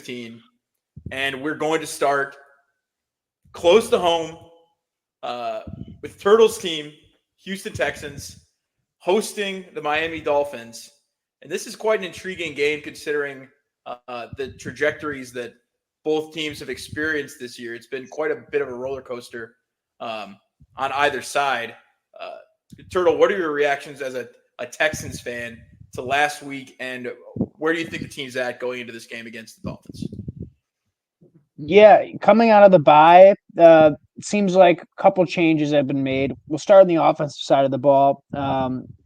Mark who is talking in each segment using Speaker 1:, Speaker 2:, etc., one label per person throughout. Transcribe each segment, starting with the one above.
Speaker 1: 15, and we're going to start close to home with Turtles team, Houston Texans, hosting the Miami Dolphins. And this is quite an intriguing game considering the trajectories that both teams have experienced this year. It's been quite a bit of a roller coaster on either side. Uh, Turtle, what are your reactions as a Texans fan to last week, and where do you think the team's at going into this game against the Dolphins?
Speaker 2: Yeah, coming out of the bye, it seems like a couple changes have been made. We'll start on the offensive side of the ball.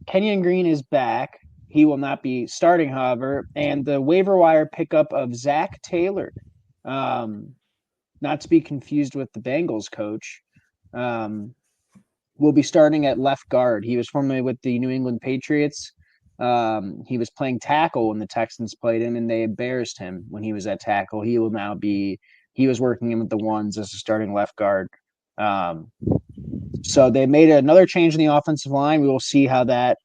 Speaker 2: Kenyon Green is back. He will not be starting, however, and the waiver wire pickup of Zach Taylor, not to be confused with the Bengals coach, will be starting at left guard. He was formerly with the New England Patriots. He was playing tackle when the Texans played him, and they embarrassed him when he was at tackle. He was working in with the ones as a starting left guard. So they made another change in the offensive line. We will see how that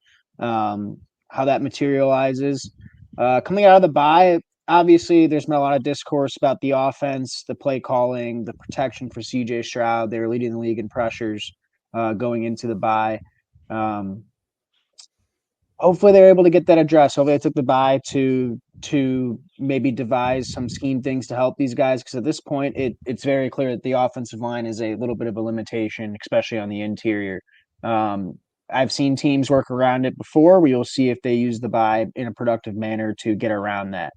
Speaker 2: materializes. Coming out of the bye, obviously there's been a lot of discourse about the offense, the play calling, the protection for CJ Stroud. They were leading the league in pressures going into the bye. Hopefully they're able to get that addressed. Hopefully they took the bye to maybe devise some scheme things to help these guys, because at this point it's very clear that the offensive line is a little bit of a limitation, especially on the interior. I've seen teams work around it before. We will see if they use the bye in a productive manner to get around that.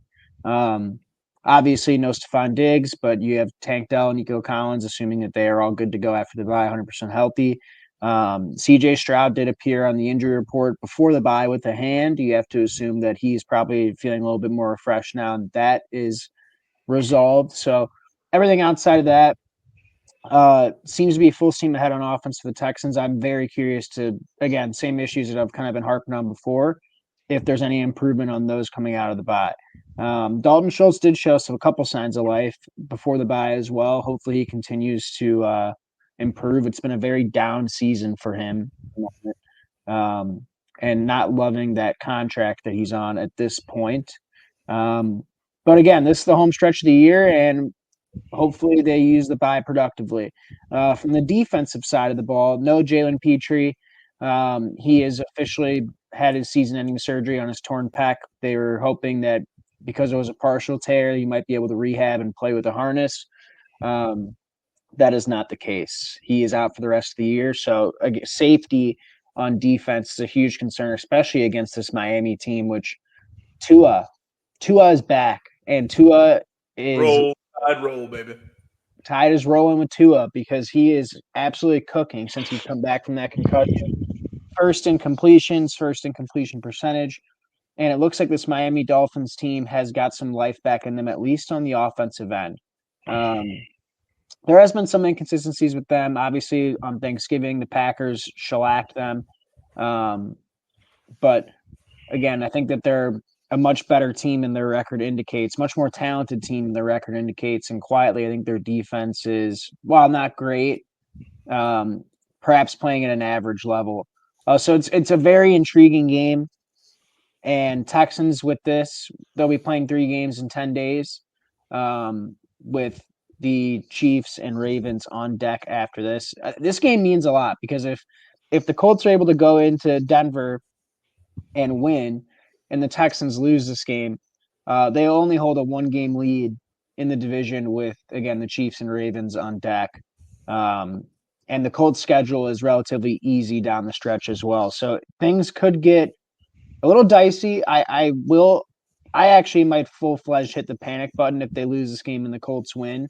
Speaker 2: Obviously no Stephon Diggs, but you have Tank Dell and Nico Collins, assuming that they are all good to go after the bye, 100% healthy. CJ Stroud did appear on the injury report before the bye with a hand. You have to assume that he's probably feeling a little bit more refreshed now, and that is resolved. So everything outside of that seems to be full steam ahead on offense for the Texans. I'm very curious to, again, same issues that I've kind of been harping on before, if there's any improvement on those coming out of the bye. Dalton Schultz did show a couple signs of life before the bye as well. Hopefully he continues to improve. It's been a very down season for him, and not loving that contract that he's on at this point. But again, this is the home stretch of the year, and hopefully they use the bye productively. From the defensive side of the ball, no Jalen Petrie. He has officially had his season-ending surgery on his torn pec. They were hoping that because it was a partial tear, he might be able to rehab and play with a harness. That is not the case. He is out for the rest of the year. So safety on defense is a huge concern, especially against this Miami team, which Tua is back, and Tua is
Speaker 1: roll, baby.
Speaker 2: Tide is rolling with Tua because he is absolutely cooking since he's come back from that concussion. First in completion percentage. And it looks like this Miami Dolphins team has got some life back in them, at least on the offensive end. There has been some inconsistencies with them. Obviously, on Thanksgiving, the Packers shellacked them. But again, I think that they're a much better team than their record indicates, much more talented team than their record indicates. And quietly, I think their defense is, while not great, perhaps playing at an average level. So it's a very intriguing game. And Texans with this, they'll be playing 3 games in 10 days with the Chiefs and Ravens on deck after this. This game means a lot because if the Colts are able to go into Denver and win and the Texans lose this game, they only hold a 1-game lead in the division with, again, the Chiefs and Ravens on deck. And the Colts schedule is relatively easy down the stretch as well. So things could get a little dicey. I actually might full-fledged hit the panic button if they lose this game and the Colts win,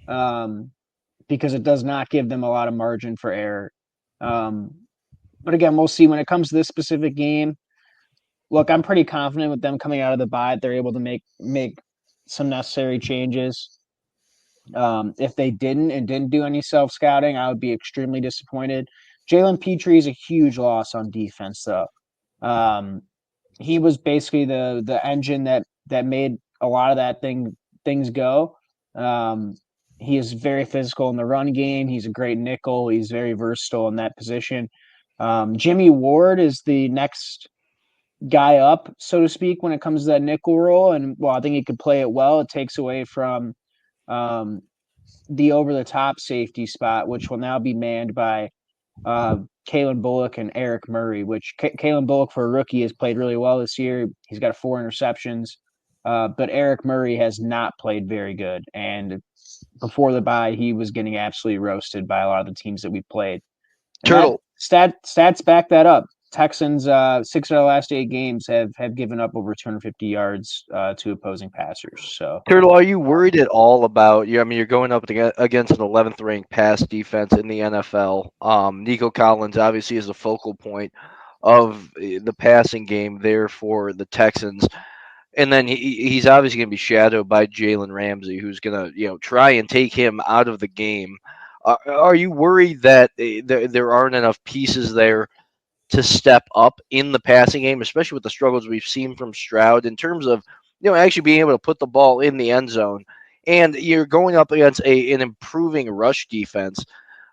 Speaker 2: because it does not give them a lot of margin for error. But again, we'll see when it comes to this specific game. Look, I'm pretty confident with them coming out of the bye. They're able to make some necessary changes. If they didn't do any self-scouting, I would be extremely disappointed. Jalen Petrie is a huge loss on defense, though. He was basically the engine that made a lot of things go. He is very physical in the run game. He's a great nickel. He's very versatile in that position. Jimmy Ward is the next guy up, so to speak, when it comes to that nickel role. And well, I think he could play it well. It takes away from um, the over the top safety spot, which will now be manned by uh, Kalen Bullock and Eric Murray, which Kalen Bullock for a rookie has played really well this year. He's got 4 interceptions, but Eric Murray has not played very good. And before the bye, he was getting absolutely roasted by a lot of the teams that we played. And that
Speaker 3: Turtle,
Speaker 2: stats back that up. Texans, 6 out of the last 8 games have given up over 250 yards to opposing passers. So
Speaker 3: Turtle, are you worried at all about you? I mean, you're going up against an 11th ranked pass defense in the NFL. Nico Collins obviously is a focal point of the passing game there for the Texans, and then he's obviously going to be shadowed by Jalen Ramsey, who's going to try and take him out of the game. Are you worried that there aren't enough pieces there to step up in the passing game, especially with the struggles we've seen from Stroud in terms of actually being able to put the ball in the end zone? And you're going up against an improving rush defense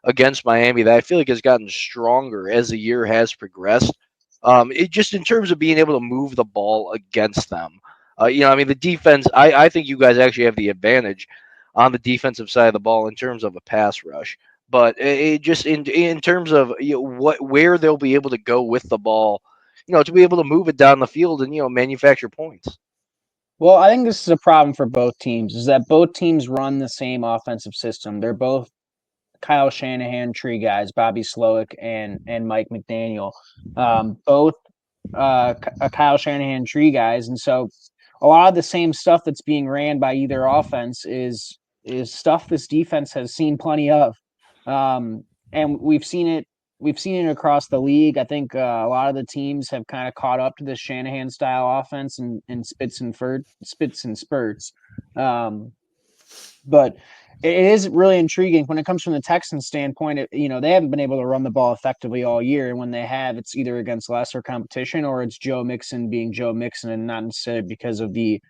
Speaker 3: against Miami that I feel like has gotten stronger as the year has progressed. It just in terms of being able to move the ball against them. I mean, the defense. I think you guys actually have the advantage on the defensive side of the ball in terms of a pass rush. But it just in terms of where they'll be able to go with the ball, to be able to move it down the field and manufacture points.
Speaker 2: well, I think this is a problem for both teams, is that both teams run the same offensive system. They're both Kyle Shanahan tree guys, Bobby Slowick and Mike McDaniel, both Kyle Shanahan tree guys, and so a lot of the same stuff that's being ran by either offense is stuff this defense has seen plenty of, and we've seen it. We've seen it across the league. I think a lot of the teams have kind of caught up to this Shanahan style offense in spits and spurts. Um, but it is really intriguing when it comes from the Texans standpoint. They haven't been able to run the ball effectively all year, and when they have, it's either against lesser competition or it's Joe Mixon being Joe Mixon, and not necessarily because of the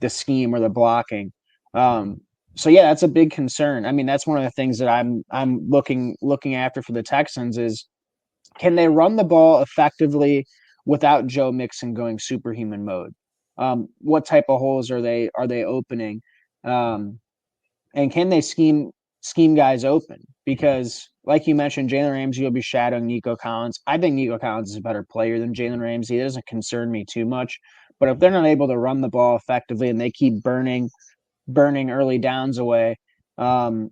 Speaker 2: scheme or the blocking. So yeah, that's a big concern. I mean, that's one of the things that I'm looking after for the Texans is, can they run the ball effectively without Joe Mixon going superhuman mode? What type of holes are they opening? Um, and can they scheme guys open? Because, like you mentioned, Jalen Ramsey will be shadowing Nico Collins. I think Nico Collins is a better player than Jalen Ramsey. It doesn't concern me too much. But if they're not able to run the ball effectively and they keep burning early downs away, um,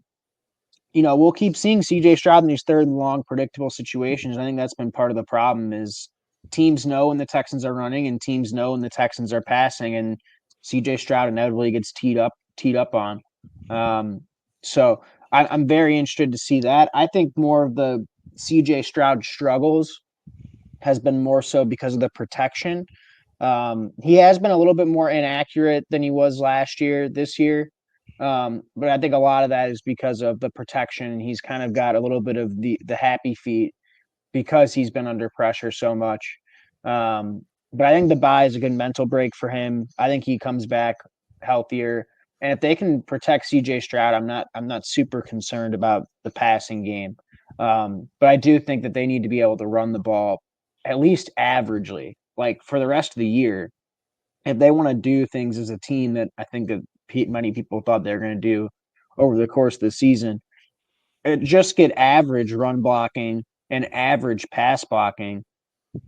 Speaker 2: we'll keep seeing CJ Stroud in these third and long predictable situations. I think that's been part of the problem is teams know when the Texans are running and teams know when the Texans are passing, and CJ Stroud inevitably gets teed up on. Um, so I'm very interested to see that. I think more of the CJ Stroud struggles has been more so because of the protection. He has been a little bit more inaccurate than he was this year. But I think a lot of that is because of the protection. He's kind of got a little bit of the happy feet because he's been under pressure so much. Um, but I think the bye is a good mental break for him. I think he comes back healthier. And if they can protect CJ Stroud, I'm not super concerned about the passing game. But I do think that they need to be able to run the ball at least averagely, like for the rest of the year. If they want to do things as a team that I think that many people thought they were going to do over the course of the season, just get average run blocking and average pass blocking,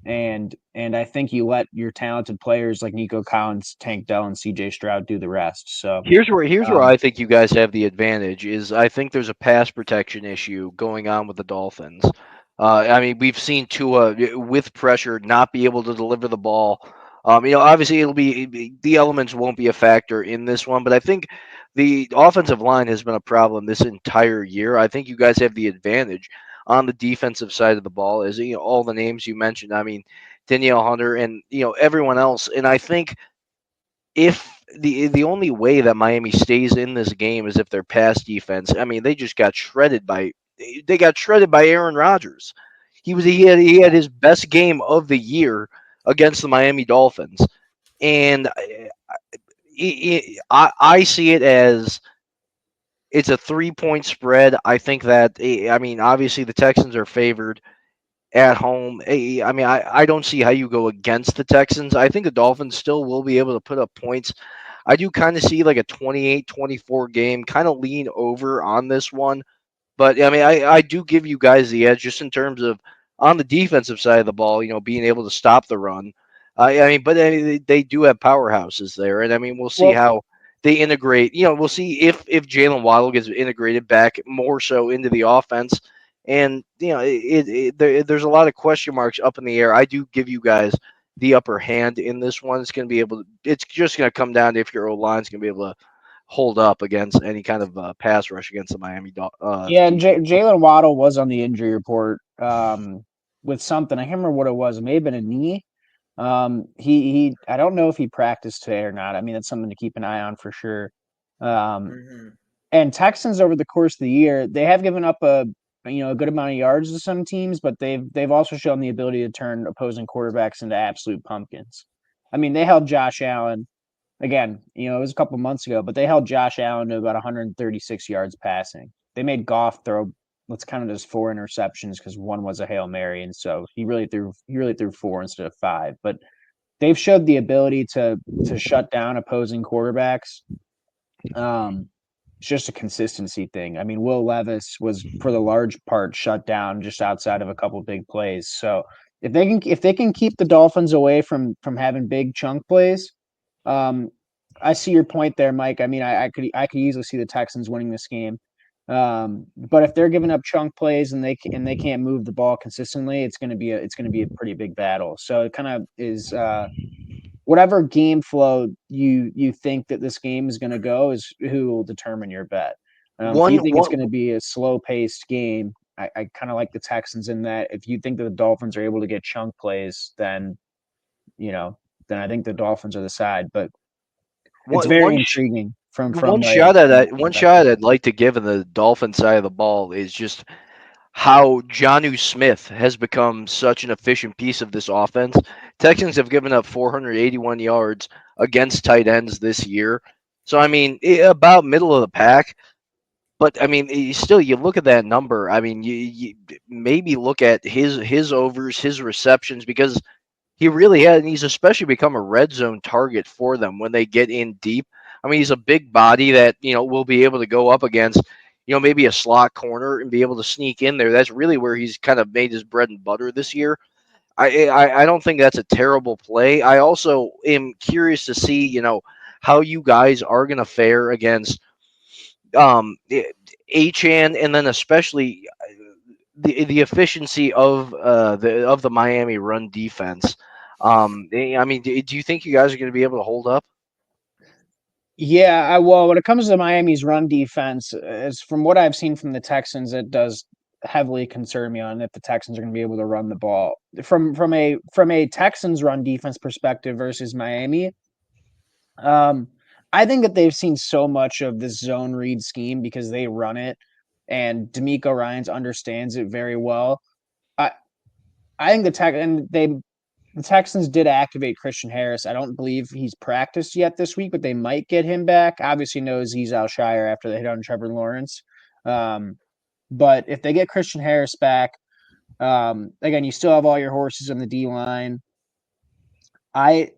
Speaker 2: and I think you let your talented players like Nico Collins, Tank Dell, and CJ Stroud do the rest. So
Speaker 3: Here's where
Speaker 2: um,
Speaker 3: I think you guys have the advantage is I think there's a pass protection issue going on with the Dolphins. I mean, we've seen Tua with pressure not be able to deliver the ball. Obviously the elements won't be a factor in this one, but I think the offensive line has been a problem this entire year. I think you guys have the advantage on the defensive side of the ball, as all the names you mentioned. I mean, Danielle Hunter and everyone else, and I think if the only way that Miami stays in this game is if their pass defense. I mean, they got shredded by Aaron Rodgers. He had his best game of the year against the Miami Dolphins, and I see it as it's a 3-point spread. I think that I mean obviously the Texans are favored. at home. I mean, I don't see how you go against the Texans. I think the Dolphins still will be able to put up points. I do kind of see like a 28-24 game, kind of lean over on this one. But I mean, I do give you guys the edge just in terms of on the defensive side of the ball, being able to stop the run. I mean, but they do have powerhouses there, and I mean, we'll see
Speaker 2: Well,
Speaker 3: how they integrate. We'll see if Jalen Waddle gets integrated back more so into the offense, and there's a lot of question marks up in the air. I do give you guys the upper hand in this one. It's going to be able to. It's just going to come down to if your O line's going to be able to hold up against any kind of pass rush against the Miami
Speaker 2: yeah, and
Speaker 3: defense.
Speaker 2: Jalen Waddle was on the injury report with something. I can't remember what it was. It may have been a knee. He I don't know if he practiced today or not. I mean, that's something to keep an eye on for sure. Um,
Speaker 1: Mm-hmm.
Speaker 2: and Texans over the course of the year, they have given up a good amount of yards to some teams, but they've also shown the ability to turn opposing quarterbacks into absolute pumpkins. I mean, they held Josh Allen again. It was a couple months ago, but they held Josh Allen to about 136 yards passing. They made Goff throw. Let's count it as 4 interceptions because one was a Hail Mary, and so he really threw 4 instead of 5. But they've showed the ability to shut down opposing quarterbacks. It's just a consistency thing. I mean, Will Levis was for the large part shut down just outside of a couple big plays. So if they can keep the Dolphins away from having big chunk plays, um, I see your point there, Mike. I mean, I could easily see the Texans winning this game. But if they're giving up chunk plays and they can't move the ball consistently, it's gonna be a pretty big battle. So it kind of is whatever game flow you think that this game is going to go is who will determine your bet. If
Speaker 3: One
Speaker 2: you think it's
Speaker 3: one
Speaker 2: going to be a slow paced game, I kind of like the Texans in that. If you think that the Dolphins are able to get chunk plays, you know, then I think the Dolphins are the side. But it's
Speaker 3: one
Speaker 2: very
Speaker 3: one
Speaker 2: intriguing from
Speaker 3: one
Speaker 2: a
Speaker 3: shot at
Speaker 2: from a
Speaker 3: one
Speaker 2: perspective.
Speaker 3: shot I'd like to give on the Dolphin side of the ball is just how Jonnu Smith has become such an efficient piece of this offense. Texans have given up 481 yards against tight ends this year. So I mean, about middle of the pack. But I mean, still, you look at that number. I mean, you maybe look at his overs, his receptions, because he really had, and he's especially become a red zone target for them when they get in deep. I mean, he's a big body that will be able to go up against maybe a slot corner and be able to sneak in there. That's really where he's kind of made his bread and butter this year. I don't think that's a terrible play. I also am curious to see how you guys are going to fare against Achan, and then especially the efficiency of the Miami run defense. I mean, do you think you guys are going to be able to hold up?
Speaker 2: Yeah, well, when it comes to Miami's run defense, as from what I've seen from the Texans, it does heavily concern me on if the Texans are going to be able to run the ball. From a Texans run defense perspective versus Miami, um, I think that they've seen so much of this zone read scheme because they run it, and D'Amico Ryans understands it very well. I I think the Texans did activate Christian Harris. I don't believe he's practiced yet this week, but they might get him back. Obviously, knows he's Shire after they hit on Trevor Lawrence. Um, but if they get Christian Harris back, again, you still have all your horses on the D line. I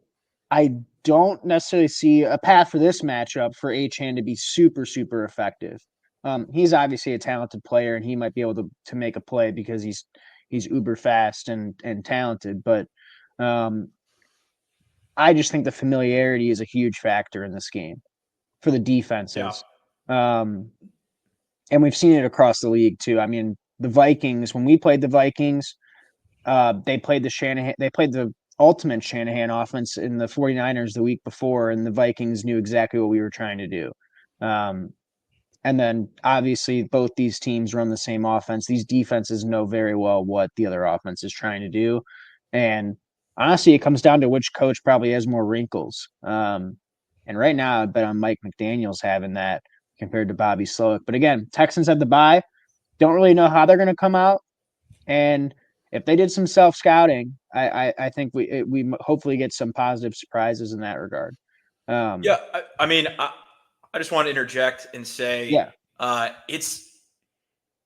Speaker 2: I don't necessarily see a path for this matchup for Achan to be super super effective. He's obviously a talented player, and he might be able to make a play because he's uber fast and talented, but um, I just think the familiarity is a huge factor in this game for the
Speaker 1: Yeah.
Speaker 2: defenses. Um, and we've seen it across the league too. I mean, the Vikings, when we played the Vikings, they played the ultimate Shanahan offense in the 49ers the week before, and the Vikings knew exactly what we were trying to do. Um, and then obviously both these teams run the same offense. These defenses know very well what the other offense is trying to do. And honestly, it comes down to which coach probably has more wrinkles. And right now, I bet on Mike McDaniels having that compared to Bobby Slowick. But again, Texans have the bye. Don't really know how they're going to come out. And if they did some self scouting, I think we hopefully get some positive surprises in that regard.
Speaker 1: Yeah. I mean, I just want to interject and say
Speaker 2: Yeah,
Speaker 1: it's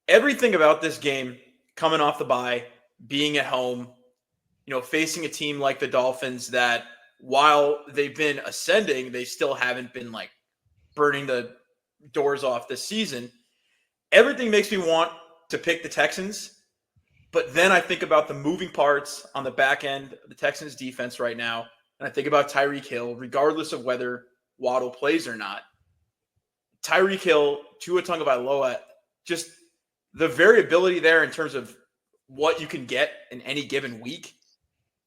Speaker 1: everything about this game coming off the bye being at home, facing a team like the Dolphins that while they've been ascending, they still haven't been like burning the doors off this season. Everything makes me want to pick the Texans, but then I think about the moving parts on the back end of the Texans defense right now, and I think about Tyreek Hill, regardless of whether Waddle plays or not. Tyreek Hill, Tua Tagovailoa, just the variability there in terms of what you can get in any given week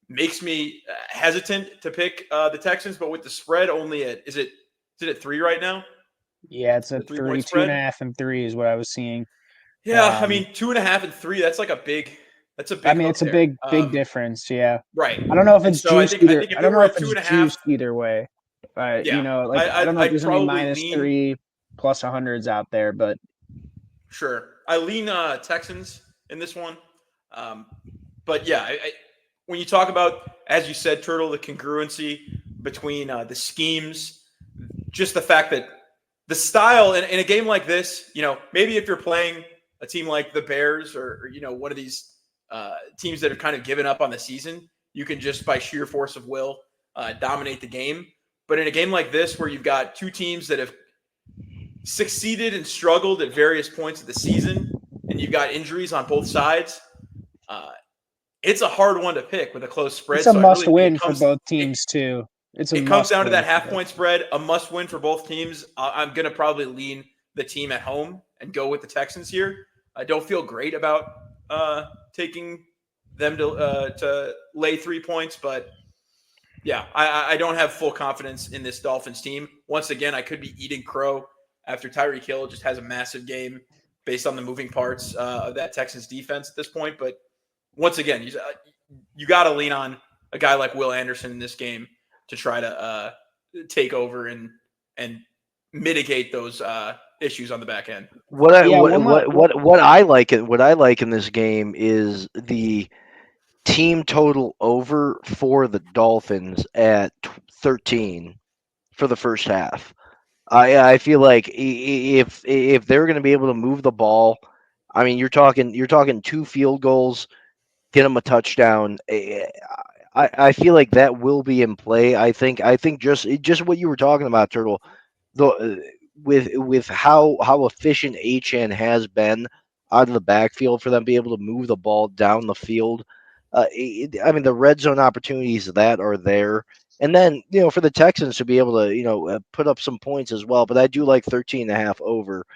Speaker 1: makes me hesitant to pick the Texans. But with the spread only is it at 3 right now?
Speaker 2: Yeah, it's a
Speaker 1: The 3 point
Speaker 2: 3,
Speaker 1: spread.
Speaker 2: 2.5, and 3 is what I was seeing.
Speaker 1: Yeah, I mean 2.5 and 3. That's like a big. That's a big.
Speaker 2: I mean,
Speaker 1: hook
Speaker 2: it's a
Speaker 1: there.
Speaker 2: big difference. Yeah,
Speaker 1: Right.
Speaker 2: I don't know if
Speaker 1: And
Speaker 2: it's
Speaker 1: so I
Speaker 2: juiced
Speaker 1: think
Speaker 2: either.
Speaker 1: if
Speaker 2: I
Speaker 1: it
Speaker 2: don't
Speaker 1: were
Speaker 2: know if
Speaker 1: at
Speaker 2: it's
Speaker 1: 2.5,
Speaker 2: juiced either way. But
Speaker 1: yeah,
Speaker 2: I don't know if
Speaker 1: I'd
Speaker 2: there's any
Speaker 1: probably
Speaker 2: minus
Speaker 1: lean
Speaker 2: 3 plus 100s out there, but
Speaker 1: Sure. I lean Texans in this one. But yeah, when you talk about, as you said, Turtle, the congruency between the schemes, just the fact that the style in a game like this, maybe if you're playing a team like the Bears or one of these teams that have kind of given up on the season, you can just by sheer force of will dominate the game. But in a game like this, where you've got two teams that have succeeded and struggled at various points of the season, and you've got injuries on both sides, uh, it's a hard one to pick with a close spread.
Speaker 2: it's a
Speaker 1: So I
Speaker 2: must
Speaker 1: really think
Speaker 2: win for both teams too. It's a
Speaker 1: it comes
Speaker 2: must
Speaker 1: down to
Speaker 2: win
Speaker 1: that
Speaker 2: for
Speaker 1: half
Speaker 2: both.
Speaker 1: point spread, a must win for both teams. I'm going to probably lean the team at home and go with the Texans here. I don't feel great about taking them to lay 3 points, but yeah, I don't have full confidence in this Dolphins team. Once again, I could be eating crow after Tyreek Hill just has a massive game based on the moving parts of that Texans defense at this point. But once again, you got to lean on a guy like Will Anderson in this game to try to take over and mitigate those issues on the back end.
Speaker 3: What I
Speaker 2: Yeah,
Speaker 3: what I like in this game is the team total over for the Dolphins at 13 for the first half. I feel like if they're going to be able to move the ball, I mean you're talking 2 field goals, get them a touchdown. I feel like that will be in play. I think just what you were talking about, Turtle, the with how efficient Achan has been out of the backfield for them to be able to move the ball down the field. I mean, the red zone opportunities that are there, and then for the Texans to be able to put up some points as well. But I do like 13.5 over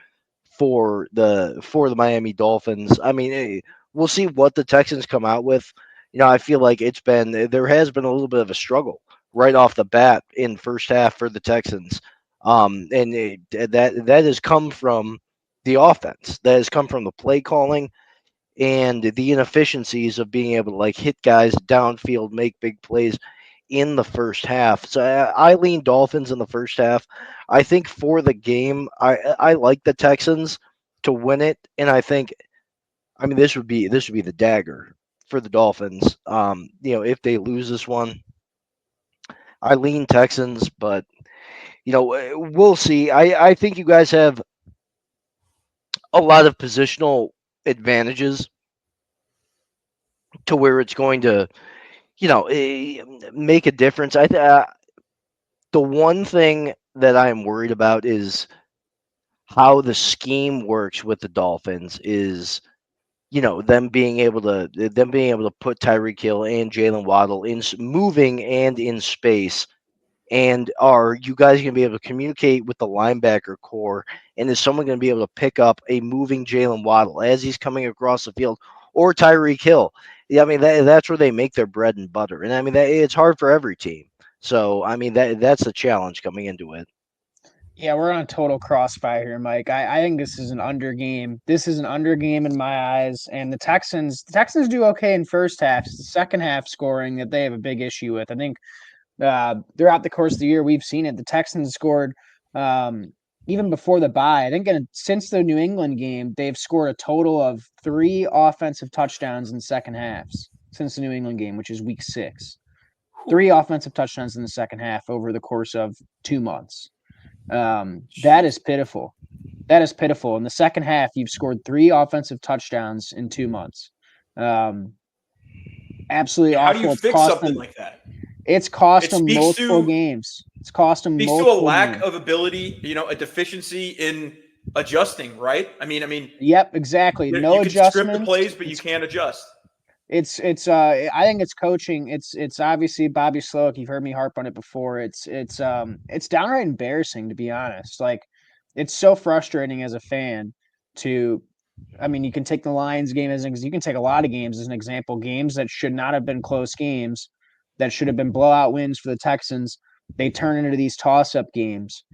Speaker 3: for the Miami Dolphins. I mean, we'll see what the Texans come out with. I feel like there has been a little bit of a struggle right off the bat in first half for the Texans, and that has come from the offense, that has come from the play calling and the inefficiencies of being able to like hit guys downfield, make big plays in the first half. So I lean Dolphins in the first half. I think for the game, I like the Texans to win it, and I mean this would be the dagger for the Dolphins. If they lose this one, I lean Texans, but we'll see. I think you guys have a lot of positional advantages to where it's going to make a difference. The one thing that I am worried about is how the scheme works with the Dolphins is them being able to put Tyreek Hill and Jalen Waddle in moving and in space. And are you guys going to be able to communicate with the linebacker core? And is someone going to be able to pick up a moving Jalen Waddle as he's coming across the field, or Tyreek Hill? Yeah, I mean that's where they make their bread and butter. And I mean it's hard for every team. So I mean that's the challenge coming into it.
Speaker 2: yeah, we're on a total crossfire here, Mike. I think this is an under game. This is an under game in my eyes. And the Texans do okay in first half. It's the second half scoring that they have a big issue with. I think throughout the course of the year, we've seen it. The Texans scored even before the bye. I think since the New England game, they've scored a total of 3 offensive touchdowns in second halves since the New England game, which is week 6. 3 offensive touchdowns in the second half over the course of 2 months. That is pitiful. That is pitiful. In the second half, you've scored 3 offensive touchdowns in 2 months. absolutely
Speaker 1: And how do you
Speaker 2: awful. It's
Speaker 1: fix
Speaker 2: cost
Speaker 1: something
Speaker 2: them.
Speaker 1: like that?
Speaker 2: It's cost
Speaker 1: It
Speaker 2: them
Speaker 1: speaks
Speaker 2: multiple
Speaker 1: to
Speaker 2: games. It's cost them
Speaker 1: speaks to a
Speaker 2: multiple
Speaker 1: lack
Speaker 2: games.
Speaker 1: of ability, a deficiency in adjusting, right? I mean,
Speaker 2: Yep, exactly. No
Speaker 1: you can script the
Speaker 2: adjustments.
Speaker 1: plays, but you can't adjust.
Speaker 2: It's I think it's coaching. It's obviously Bobby Sloak. You've heard me harp on it before. It's downright embarrassing, to be honest. Like, it's so frustrating as a fan to I mean, you can take the Lions game you can take a lot of games as an example. Games that should not have been close games, that should have been blowout wins for the Texans, they turn into these toss-up games.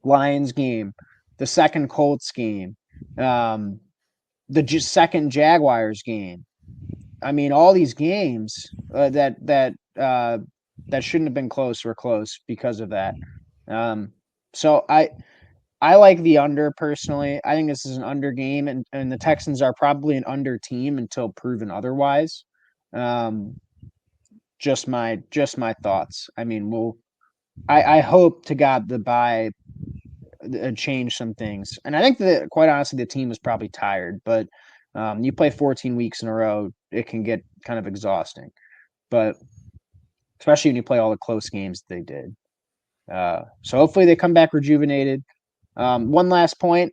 Speaker 2: Lions game, the second Colts game, the second Jaguars game. I mean, all these games that shouldn't have been close were close because of that. So I like the under personally. I think this is an under game, and the Texans are probably an under team until proven otherwise. Um, just my thoughts. I mean, I hope to God the bye change some things, and I think that quite honestly the team is probably tired. But you play 14 weeks in a row, it can get kind of exhausting. But especially when you play all the close games that they did. So hopefully they come back rejuvenated. One last point,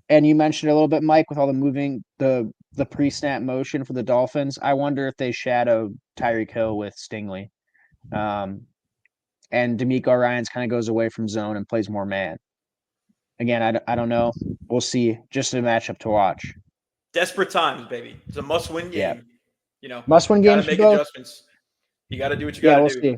Speaker 2: and you mentioned a little bit, Mike, with all the moving the pre-snap motion for the Dolphins. I wonder if they shadowed Tyreek Hill with Stingley, and D'Amico Ryans kind of goes away from zone and plays more man. Again, I don't know. We'll see. Just a matchup to watch.
Speaker 1: Desperate times, baby. It's a must-win
Speaker 2: Yeah,
Speaker 1: game.
Speaker 2: must-win
Speaker 1: Got to
Speaker 2: games for
Speaker 1: make
Speaker 2: both.
Speaker 1: adjustments. You got to do what you
Speaker 2: Yeah,
Speaker 1: got
Speaker 2: we'll
Speaker 1: to do.
Speaker 2: see.